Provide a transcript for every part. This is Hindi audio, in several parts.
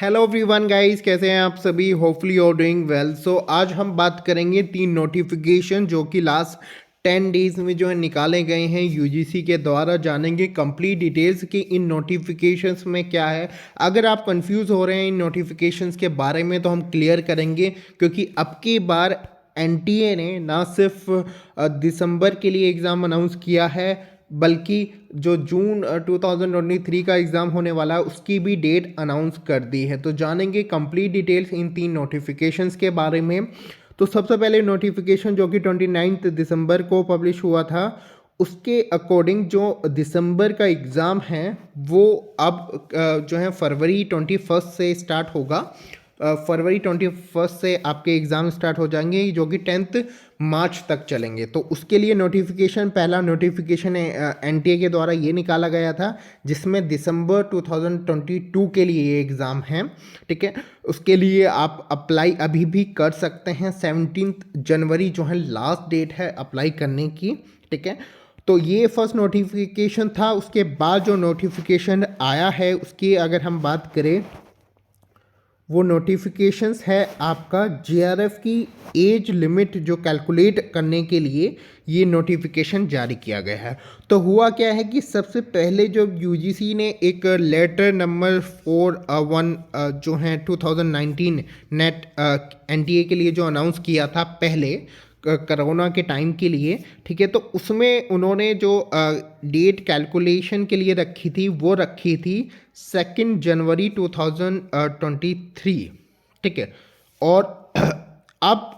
हेलो एवरीवन गाइस, कैसे हैं आप सभी। Hopefully you are doing well. So आज हम बात करेंगे 3 नोटिफिकेशन जो कि लास्ट 10 डेज में जो है निकाले गए हैं यूजीसी के द्वारा। जानेंगे कंप्लीट डिटेल्स कि इन नोटिफिकेशंस में क्या है। अगर आप कंफ्यूज हो रहे हैं इन नोटिफिकेशंस के बारे में तो हम क्लियर करेंगे, क्योंकि अब की बार एनटीए ने ना सिर्फ दिसंबर के लिए एग्ज़ाम अनाउंस किया है, बल्कि जो जून 2023 का एग्ज़ाम होने वाला है उसकी भी डेट अनाउंस कर दी है। तो जानेंगे कंप्लीट डिटेल्स इन 3 नोटिफिकेशंस के बारे में। तो सबसे पहले नोटिफिकेशन जो कि 29 दिसंबर को पब्लिश हुआ था, उसके अकॉर्डिंग जो दिसंबर का एग्ज़ाम है वो अब जो है फरवरी 21 से स्टार्ट होगा। फरवरी 21 से आपके एग्ज़ाम स्टार्ट हो जाएंगे जो कि 10 मार्च तक चलेंगे। तो उसके लिए नोटिफिकेशन, पहला नोटिफिकेशन एनटीए के द्वारा ये निकाला गया था, जिसमें दिसंबर 2022 के लिए ये एग्ज़ाम है। ठीक है, उसके लिए आप अप्लाई अभी भी कर सकते हैं। 17 जनवरी जो है लास्ट डेट है अप्लाई करने की। ठीक है, तो ये फर्स्ट नोटिफिकेशन था। उसके बाद जो नोटिफिकेशन आया है उसकी अगर हम बात करें, वो नोटिफिकेशंस है आपका जीआरएफ की एज लिमिट जो कैलकुलेट करने के लिए ये नोटिफिकेशन जारी किया गया है। तो हुआ क्या है कि सबसे पहले जो यूजीसी ने एक लेटर नंबर 41 जो है 2019 नेट एनटीए के लिए जो अनाउंस किया था पहले कोरोना के टाइम के लिए। ठीक है, तो उसमें उन्होंने जो डेट कैलकुलेशन के लिए रखी थी वो रखी थी 2 जनवरी 2023। ठीक है, और अब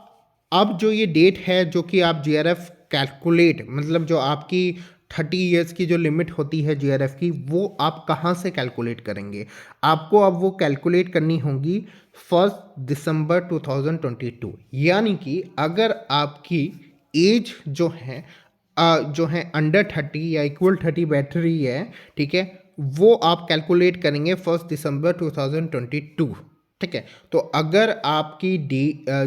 अब जो ये डेट है जो कि आप जीआरएफ कैलकुलेट, मतलब जो आपकी 30 ईयर्स की जो लिमिट होती है जीआरएफ की, वो आप कहाँ से कैलकुलेट करेंगे। आपको अब वो कैलकुलेट करनी होगी 1 दिसंबर 2022। यानी कि अगर आपकी एज जो है अंडर 30 या इक्वल 30 बैठ रही है, ठीक है, वो आप कैलकुलेट करेंगे 1 दिसंबर 2022। ठीक है, तो अगर आपकी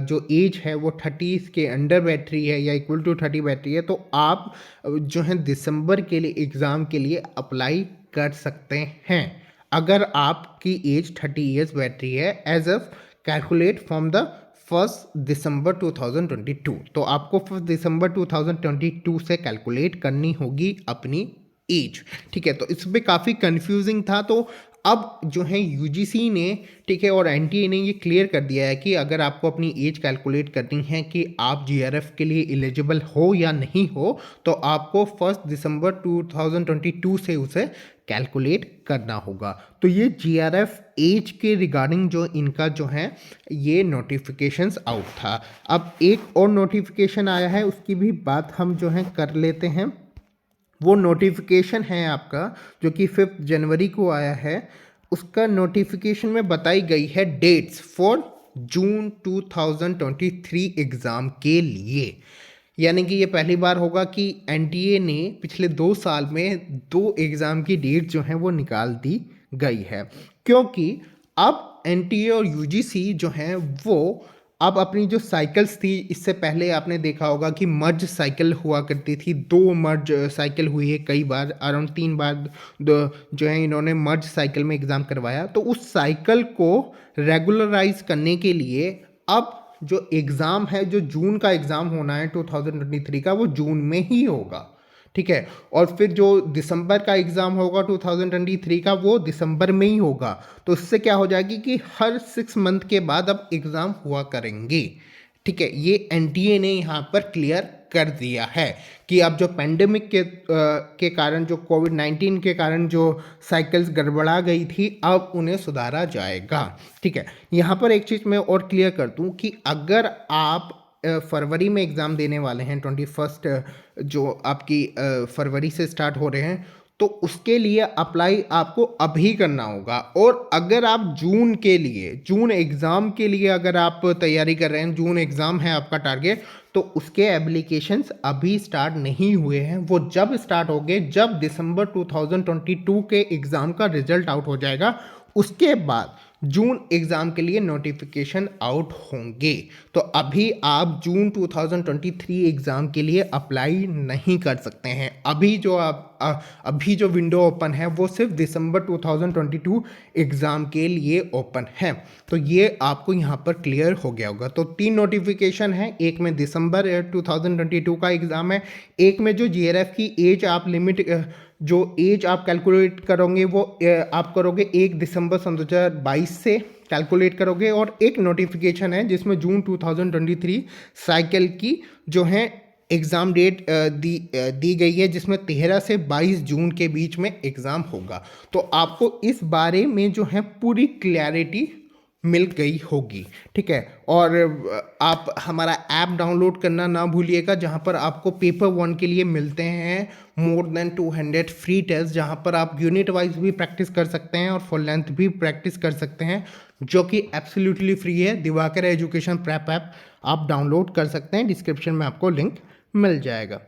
जो एज है वो 30 के अंडर बैठ रही है या इक्वल टू 30 बैठ रही है, तो आप जो है दिसंबर के लिए एग्ज़ाम के लिए अप्लाई कर सकते हैं। अगर आपकी एज 30 ईयर्स बैठ रही है age of calculate from the 1 December 2022, तो आपको 1 दिसंबर 2022 से कैलकुलेट करनी होगी अपनी एज। ठीक है, तो इस पर काफ़ी कंफ्यूजिंग था। तो अब जो है यूजीसी ने, ठीक है, और एनटीए ने ये क्लियर कर दिया है कि अगर आपको अपनी एज कैलकुलेट करनी है कि आप जीआरएफ के लिए एलिजिबल हो या नहीं हो, तो आपको 1 दिसंबर 2022 से उसे कैलकुलेट करना होगा। तो ये जीआरएफ एज के रिगार्डिंग जो इनका जो है ये नोटिफिकेशंस आउट था। अब एक और नोटिफिकेशन आया है, उसकी भी बात हम जो है कर लेते हैं। वो नोटिफिकेशन है आपका जो कि 5 जनवरी को आया है। उसका नोटिफिकेशन में बताई गई है डेट्स फॉर जून 2023 एग्ज़ाम के लिए। यानी कि ये पहली बार होगा कि एनटीए ने पिछले 2 साल में 2 एग्ज़ाम की डेट जो है वो निकाल दी गई है, क्योंकि अब एनटीए और यूजीसी जो हैं वो अब अपनी जो साइकिल्स थी, इससे पहले आपने देखा होगा कि मर्ज साइकिल हुआ करती थी। 2 मर्ज साइकिल हुई है कई बार, अराउंड 3 बार जो है इन्होंने मर्ज साइकिल में एग्ज़ाम करवाया। तो उस साइकिल को रेगुलराइज करने के लिए अब जो एग्ज़ाम है, जो जून का एग्ज़ाम होना है 2023 का, वो जून में ही होगा। ठीक है, और फिर जो दिसंबर का एग्ज़ाम होगा 2023 का, वो दिसंबर में ही होगा। तो इससे क्या हो जाएगी कि हर 6 मंथ के बाद अब एग्ज़ाम हुआ करेंगे। ठीक है, ये एनटीए ने यहाँ पर क्लियर कर दिया है कि अब जो पेंडेमिक के कारण, जो कोविड-19 के कारण जो साइकिल्स गड़बड़ा गई थी, अब उन्हें सुधारा जाएगा। ठीक है, यहाँ पर एक चीज़ मैं और क्लियर कर दूँ कि अगर आप फरवरी में एग्ज़ाम देने वाले हैं, 21 जो आपकी फरवरी से स्टार्ट हो रहे हैं, तो उसके लिए अप्लाई आपको अभी करना होगा। और अगर आप जून के लिए, जून एग्ज़ाम के लिए अगर आप तैयारी कर रहे हैं, जून एग्ज़ाम है आपका टारगेट, तो उसके एप्लीकेशंस अभी स्टार्ट नहीं हुए हैं। वो जब स्टार्ट होंगे, जब दिसंबर 2022 के एग्ज़ाम का रिजल्ट आउट हो जाएगा, उसके बाद जून एग्ज़ाम के लिए नोटिफिकेशन आउट होंगे। तो अभी आप जून 2023 एग्ज़ाम के लिए अप्लाई नहीं कर सकते हैं। अभी जो विंडो ओपन है वो सिर्फ दिसंबर 2022 एग्ज़ाम के लिए ओपन है। तो ये आपको यहाँ पर क्लियर हो गया होगा। तो 3 नोटिफिकेशन है, एक में दिसंबर 2022 का एग्ज़ाम है, एक में जो जीआरएफ की एज आप लिमिट जो एज आप कैलकुलेट करोगे वो आप करोगे 1 दिसंबर सन 2022 से कैलकुलेट करोगे, और एक नोटिफिकेशन है जिसमें जून 2023 साइकिल की जो है एग्ज़ाम डेट दी गई है, जिसमें 13 से 22 जून के बीच में एग्ज़ाम होगा। तो आपको इस बारे में जो है पूरी क्लैरिटी मिल गई होगी, ठीक है। और आप हमारा ऐप डाउनलोड करना ना भूलिएगा, जहाँ पर आपको पेपर 1 के लिए मिलते हैं मोर देन 200 फ्री टेस्ट, जहाँ पर आप यूनिट वाइज भी प्रैक्टिस कर सकते हैं और फुल लेंथ भी प्रैक्टिस कर सकते हैं, जो कि एब्सोल्युटली फ्री है। दिवाकर एजुकेशन प्रेप ऐप आप डाउनलोड कर सकते हैं, डिस्क्रिप्शन में आपको लिंक मिल जाएगा।